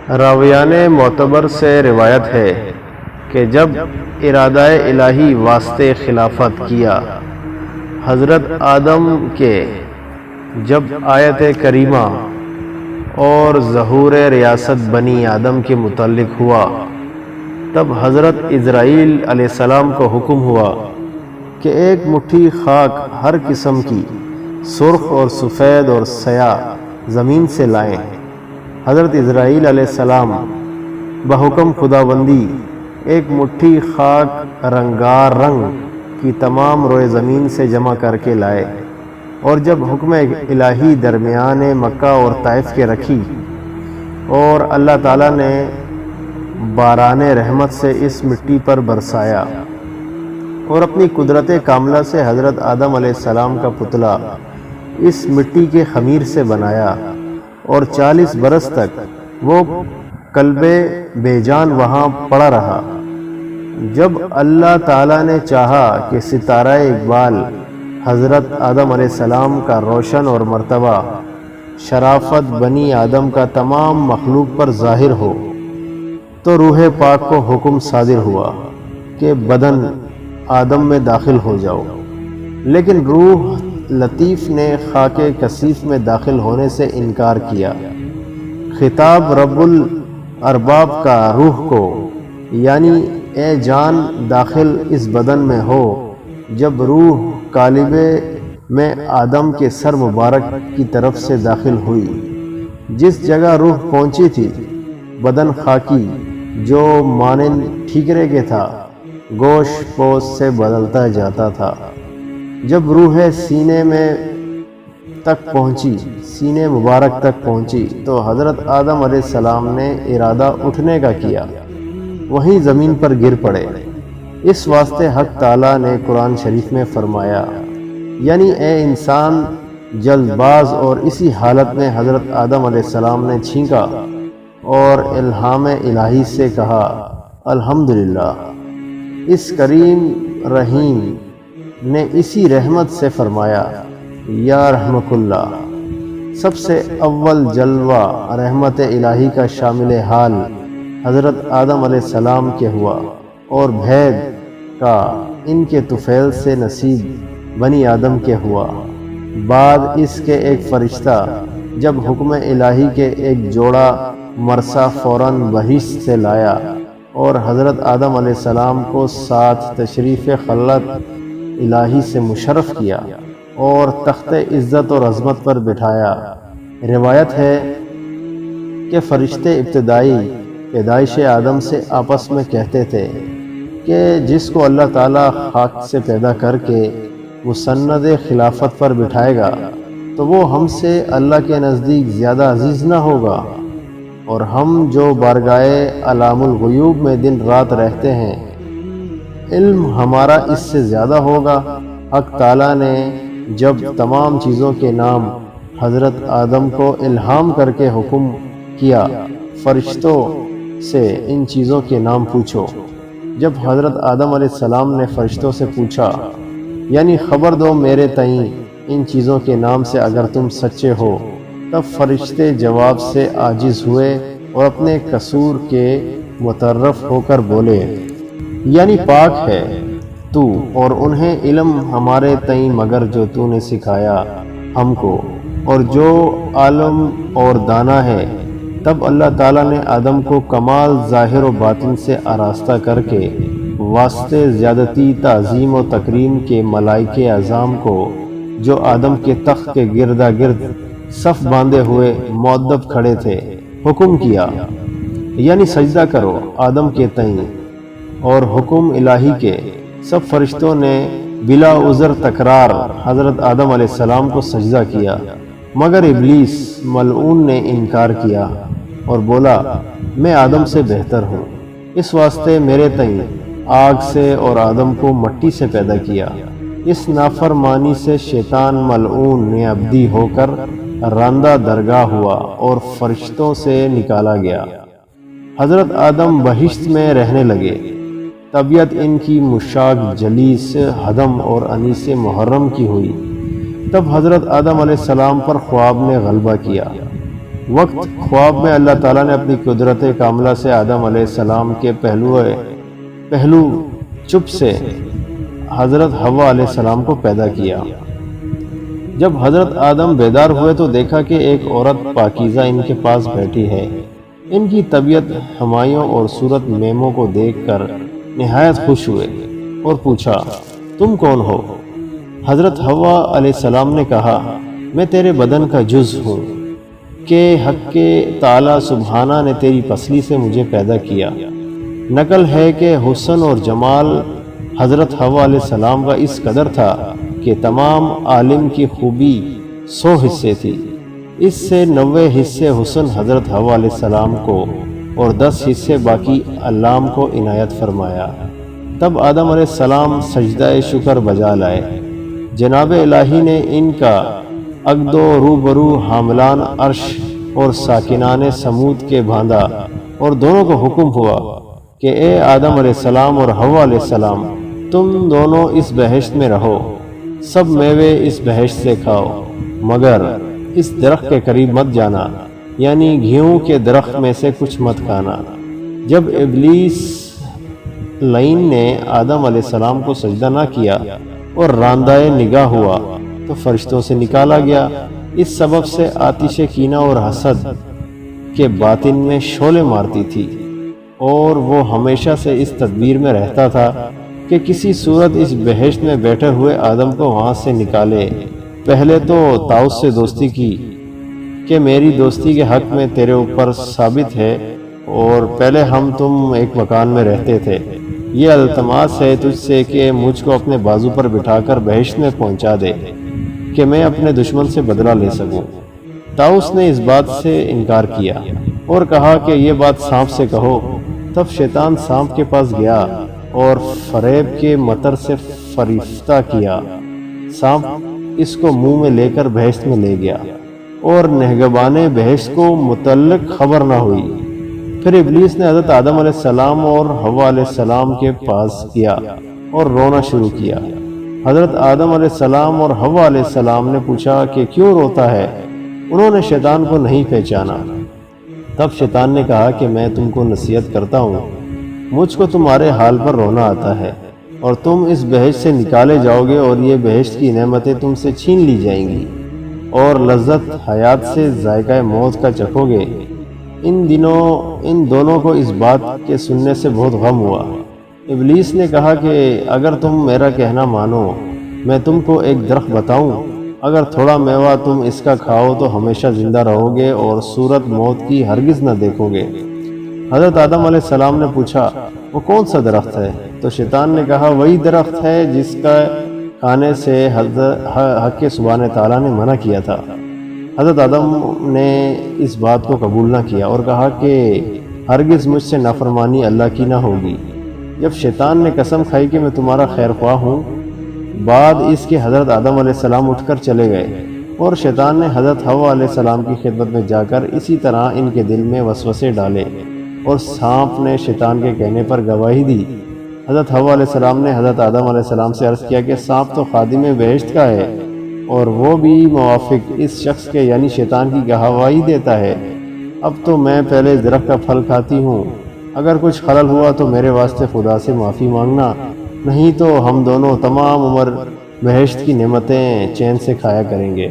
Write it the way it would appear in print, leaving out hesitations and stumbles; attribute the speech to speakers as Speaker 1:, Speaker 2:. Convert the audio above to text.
Speaker 1: راویان معتبر سے روایت ہے کہ جب ارادہ الہی واسطے خلافت کیا، حضرت آدم کے جب آیت کریمہ اور ظہور ریاست بنی آدم کے متعلق ہوا، تب حضرت اسرائیل علیہ السلام کو حکم ہوا کہ ایک مٹھی خاک ہر قسم کی سرخ اور سفید اور سیاہ زمین سے لائیں۔ حضرت اسرائیل علیہ السلام بحکم خداوندی ایک مٹھی خاک رنگار رنگ کی تمام روئے زمین سے جمع کر کے لائے، اور جب حکم الہی درمیان مکہ اور طائف کے رکھی اور اللہ تعالیٰ نے باران رحمت سے اس مٹی پر برسایا اور اپنی قدرت کاملہ سے حضرت آدم علیہ السلام کا پتلا اس مٹی کے خمیر سے بنایا، اور 40 برس تک وہ قلب بے جان وہاں پڑا رہا۔ جب اللہ تعالیٰ نے چاہا کہ ستارہ اقبال حضرت آدم علیہ السلام کا روشن اور مرتبہ شرافت بنی آدم کا تمام مخلوق پر ظاہر ہو، تو روح پاک کو حکم صادر ہوا کہ بدن آدم میں داخل ہو جاؤ، لیکن روح لطیف نے خاک کثیف میں داخل ہونے سے انکار کیا۔ خطاب رب الارباب کا روح کو، یعنی اے جان داخل اس بدن میں ہو۔ جب روح قالب میں آدم کے سر مبارک کی طرف سے داخل ہوئی، جس جگہ روح پہنچی تھی بدن خاکی جو مانند ٹھیکرے کے تھا گوشت پوست سے بدلتا جاتا تھا۔ جب روح سینے میں تک پہنچی، سینے مبارک تک پہنچی، تو حضرت آدم علیہ السلام نے ارادہ اٹھنے کا کیا، وہیں زمین پر گر پڑے۔ اس واسطے حق تعالیٰ نے قرآن شریف میں فرمایا، یعنی اے انسان جلد باز، اور اسی حالت میں حضرت آدم علیہ السلام نے چھینکا اور الہام الہی سے کہا الحمدللہ۔ اس کریم رحیم نے اسی رحمت سے فرمایا یا رحمک اللہ۔ سب سے اول جلوہ رحمت الہی کا شامل حال حضرت آدم علیہ السلام کے ہوا، اور بھید کا ان کے طفیل سے نصیب بنی آدم کے ہوا۔ بعد اس کے ایک فرشتہ جب حکم الہی کے ایک جوڑا مرثا فوراً بہشت سے لایا اور حضرت آدم علیہ السلام کو ساتھ تشریف خلت الہی سے مشرف کیا اور تخت عزت اور عظمت پر بٹھایا۔ روایت ہے کہ فرشتے ابتدائی پیدائش آدم سے آپس میں کہتے تھے کہ جس کو اللہ تعالیٰ خاک سے پیدا کر کے مسند خلافت پر بٹھائے گا تو وہ ہم سے اللہ کے نزدیک زیادہ عزیز نہ ہوگا، اور ہم جو بارگاہ علام الغیوب میں دن رات رہتے ہیں علم ہمارا اس سے زیادہ ہوگا۔ حق تعالیٰ نے جب تمام چیزوں کے نام حضرت آدم کو الہام کر کے حکم کیا فرشتوں سے ان چیزوں کے نام پوچھو، جب حضرت آدم علیہ السلام نے فرشتوں سے پوچھا یعنی خبر دو میرے تئیں ان چیزوں کے نام سے اگر تم سچے ہو، تب فرشتے جواب سے عاجز ہوئے اور اپنے قصور کے متعرف ہو کر بولے، یعنی پاک ہے تو اور انہیں علم ہمارے تئیں مگر جو تو نے سکھایا ہم کو، اور جو عالم اور دانا ہے۔ تب اللہ تعالیٰ نے آدم کو کمال ظاہر و باطن سے آراستہ کر کے واسطے زیادتی تعظیم و تکریم کے ملائکہ اعظام کو جو آدم کے تخت کے گردا گرد صف باندھے ہوئے مؤدب کھڑے تھے حکم کیا، یعنی سجدہ کرو آدم کے تئیں، اور حکم الہی کے سب فرشتوں نے بلا عذر تکرار حضرت آدم علیہ السلام کو سجدہ کیا، مگر ابلیس ملعون نے انکار کیا اور بولا میں آدم سے بہتر ہوں، اس واسطے میرے تئیں آگ سے اور آدم کو مٹی سے پیدا کیا۔ اس نافرمانی سے شیطان ملعون نے ابدی ہو کر راندہ درگاہ ہوا اور فرشتوں سے نکالا گیا۔ حضرت آدم بہشت میں رہنے لگے، طبیعت ان کی مشاق جلیس ہدم اور انیس محرم کی ہوئی۔ تب حضرت آدم علیہ السلام پر خواب نے غلبہ کیا، وقت خواب میں اللہ تعالیٰ نے اپنی قدرت کاملہ سے آدم علیہ السلام کے پہلو چپ سے حضرت حوا علیہ السلام کو پیدا کیا۔ جب حضرت آدم بیدار ہوئے تو دیکھا کہ ایک عورت پاکیزہ ان کے پاس بیٹھی ہے۔ ان کی طبیعت ہمایوں اور صورت میموں کو دیکھ کر نہایت خوش ہوئے اور پوچھا، تم کون ہو؟ حضرت حوا علیہ السلام نے کہا، میں تیرے بدن کا جز ہوں کہ حق کے تعالی سبحانہ نے تیری پسلی سے مجھے پیدا کیا۔ نقل ہے کہ حسن اور جمال حضرت حوا علیہ السلام کا اس قدر تھا کہ تمام عالم کی خوبی 100 حصے تھی، اس سے 90 حصے حسن حضرت حوا علیہ السلام کو اور 10 حصے باقی علام کو عنایت فرمایا۔ تب آدم علیہ السلام سجدہ شکر بجا لائے۔ جناب الہی نے ان کا عقد و روبرو حاملان عرش اور ساکنان سمود کے باندھا اور دونوں کو حکم ہوا کہ اے آدم علیہ السلام اور حوا علیہ السلام، تم دونوں اس بہشت میں رہو، سب میوے اس بہشت سے کھاؤ، مگر اس درخت کے قریب مت جانا، یعنی گھیوں کے درخت میں سے کچھ مت کھانا۔ جب ابلیس لعین نے آدم علیہ السلام کو سجدہ نہ کیا اور راندائے نگاہ ہوا تو فرشتوں سے نکالا گیا۔ اس سبب سے آتش کینہ اور حسد کے باطن میں شعلے مارتی تھی، اور وہ ہمیشہ سے اس تدبیر میں رہتا تھا کہ کسی صورت اس بہشت میں بیٹھے ہوئے آدم کو وہاں سے نکالے۔ پہلے تو طاؤس سے دوستی کی کہ میری دوستی کے حق میں تیرے اوپر ثابت ہے، اور پہلے ہم تم ایک مکان میں رہتے تھے، یہ التماس ہے تجھ سے کہ مجھ کو اپنے بازو پر بٹھا کر بہشت میں پہنچا دے کہ میں اپنے دشمن سے بدلہ لے سکوں۔ طاؤس نے اس بات سے انکار کیا اور کہا کہ یہ بات سانپ سے کہو۔ تب شیطان سانپ کے پاس گیا اور فریب کے مطر سے فریفتہ کیا۔ سانپ اس کو منہ میں لے کر بہشت میں لے گیا اور نگہبان بہشت کو متعلق خبر نہ ہوئی۔ پھر ابلیس نے حضرت آدم علیہ السلام اور حوا علیہ السلام کے پاس گیا اور رونا شروع کیا۔ حضرت آدم علیہ السلام اور حوا علیہ السلام نے پوچھا کہ کیوں روتا ہے؟ انہوں نے شیطان کو نہیں پہچانا۔ تب شیطان نے کہا کہ میں تم کو نصیحت کرتا ہوں، مجھ کو تمہارے حال پر رونا آتا ہے، اور تم اس بہشت سے نکالے جاؤ گے اور یہ بہشت کی نعمتیں تم سے چھین لی جائیں گی اور لذت حیات سے ذائقہ موت کا چکھو گے۔ ان دونوں کو اس بات کے سننے سے بہت غم ہوا۔ ابلیس نے کہا کہ اگر تم میرا کہنا مانو، میں تم کو ایک درخت بتاؤں، اگر تھوڑا میوہ تم اس کا کھاؤ تو ہمیشہ زندہ رہو گے اور صورت موت کی ہرگز نہ دیکھو گے۔ حضرت آدم علیہ السلام نے پوچھا، وہ کون سا درخت ہے؟ تو شیطان نے کہا، وہی درخت ہے جس کا کھانے سے حق کے سبحانہ تعالیٰ نے منع کیا تھا۔ حضرت آدم نے اس بات کو قبول نہ کیا اور کہا کہ ہرگز مجھ سے نافرمانی اللہ کی نہ ہوگی۔ جب شیطان نے قسم کھائی کہ میں تمہارا خیر خواہ ہوں، بعد اس کے حضرت آدم علیہ السلام اٹھ کر چلے گئے، اور شیطان نے حضرت حوا علیہ السلام کی خدمت میں جا کر اسی طرح ان کے دل میں وسوسے ڈالے، اور سانپ نے شیطان کے کہنے پر گواہی دی۔ حضرت حوا علیہ السلام نے حضرت آدم علیہ السلام سے عرض کیا کہ سانپ تو خادم بہشت کا ہے، اور وہ بھی موافق اس شخص کے یعنی شیطان کی گواہی دیتا ہے۔ اب تو میں پہلے اس درخت کا پھل کھاتی ہوں، اگر کچھ خلل ہوا تو میرے واسطے خدا سے معافی مانگنا، نہیں تو ہم دونوں تمام عمر بہشت کی نعمتیں چین سے کھایا کریں گے۔